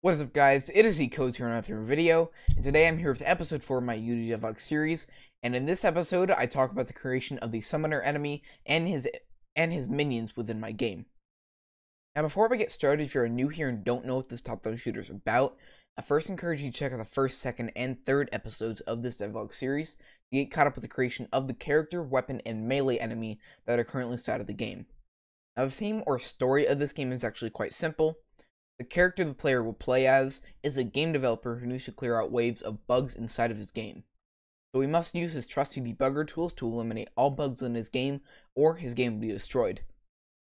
What is up, guys? It is Codes here on another video, and today I'm here with episode 4 of my Unity Devlog series, and in this episode I talk about the creation of the summoner enemy and his minions within my game. Now before we get started, if you're new here and don't know what this top-down shooter is about, I first encourage you to check out the first, second, and third episodes of this Devlog series to get caught up with the creation of the character, weapon, and melee enemy that are currently inside of the game. Now the theme or story of this game is actually quite simple. The character the player will play as is a game developer who needs to clear out waves of bugs inside of his game. So he must use his trusty debugger tools to eliminate all bugs in his game, or his game will be destroyed.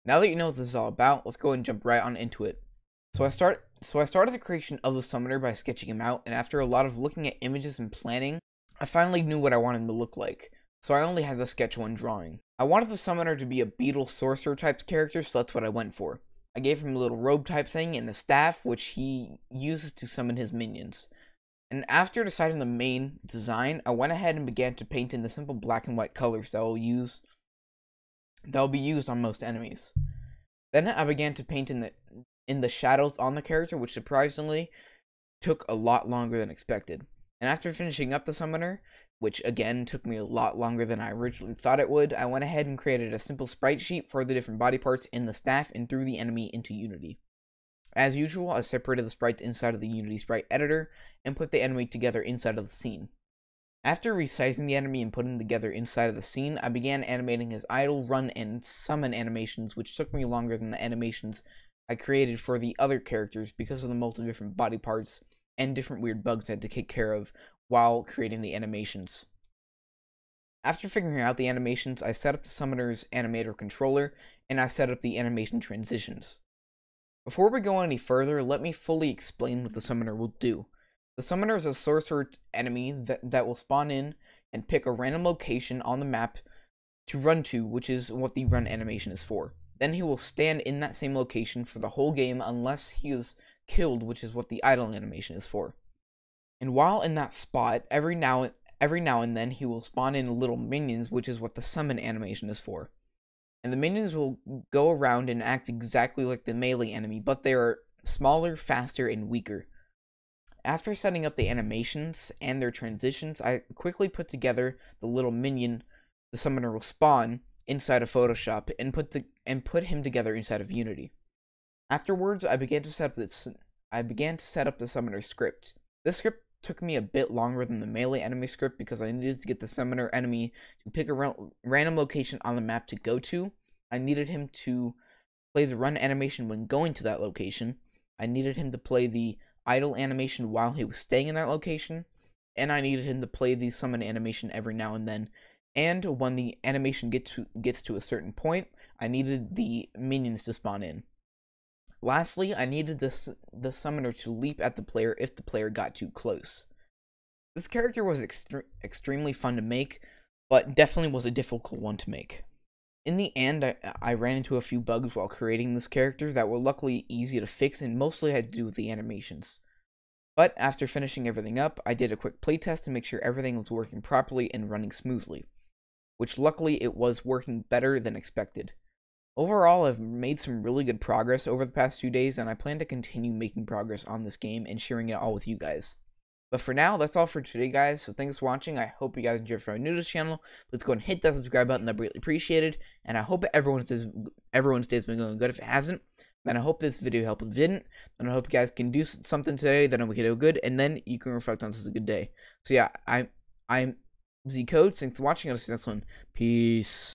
Now that you know what this is all about, let's go ahead and jump right on into it. So I started the creation of the summoner by sketching him out, and after a lot of looking at images and planning, I finally knew what I wanted him to look like. So I only had to sketch one drawing. I wanted the summoner to be a beetle sorcerer type character, so that's what I went for. I gave him a little robe type thing and a staff, which he uses to summon his minions. And after deciding the main design, I went ahead and began to paint in the simple black and white colors that will be used on most enemies. Then I began to paint in the shadows on the character, which surprisingly took a lot longer than expected. And after finishing up the summoner, which again took me a lot longer than I originally thought it would, I went ahead and created a simple sprite sheet for the different body parts in the staff and threw the enemy into Unity. As usual, I separated the sprites inside of the Unity sprite editor and put the enemy together inside of the scene. After resizing the enemy and putting them together inside of the scene, I began animating his idle, run, and summon animations, which took me longer than the animations I created for the other characters because of the multiple different body parts and different weird bugs I had to take care of while creating the animations. After figuring out the animations, I set up the summoner's animator controller, and I set up the animation transitions. Before we go any further, let me fully explain what the summoner will do. The summoner is a sorcerer enemy that will spawn in and pick a random location on the map to run to, which is what the run animation is for. Then he will stand in that same location for the whole game unless he is killed, which is what the idle animation is for. And while in that spot, every now and then he will spawn in little minions, which is what the summon animation is for. And the minions will go around and act exactly like the melee enemy, but they are smaller, faster, and weaker. After setting up the animations and their transitions, I quickly put together the little minion the summoner will spawn inside of Photoshop and put him together inside of Unity. Afterwards, I began to set up the summoner script. This script took me a bit longer than the melee enemy script because I needed to get the summoner enemy to pick a random location on the map to go to. I needed him to play the run animation when going to that location. I needed him to play the idle animation while he was staying in that location. And I needed him to play the summon animation every now and then. And when the animation gets to a certain point, I needed the minions to spawn in. Lastly, I needed the summoner to leap at the player if the player got too close. This character was extremely fun to make, but definitely was a difficult one to make. In the end, I ran into a few bugs while creating this character that were luckily easy to fix and mostly had to do with the animations. But after finishing everything up, I did a quick playtest to make sure everything was working properly and running smoothly, which luckily it was working better than expected. Overall, I've made some really good progress over the past few days, and I plan to continue making progress on this game and sharing it all with you guys. But for now, that's all for today, guys, so thanks for watching. I hope you guys enjoyed. If you're new to this channel, let's go and hit that subscribe button. That'd be really appreciated, and I hope everyone's day's been going good. If it hasn't, then I hope this video helped. If it didn't, then I hope you guys can do something today, then we can do good, and then you can reflect on this as a good day. So yeah, I'm Z Codes. Thanks for watching. I'll see you next one. Peace.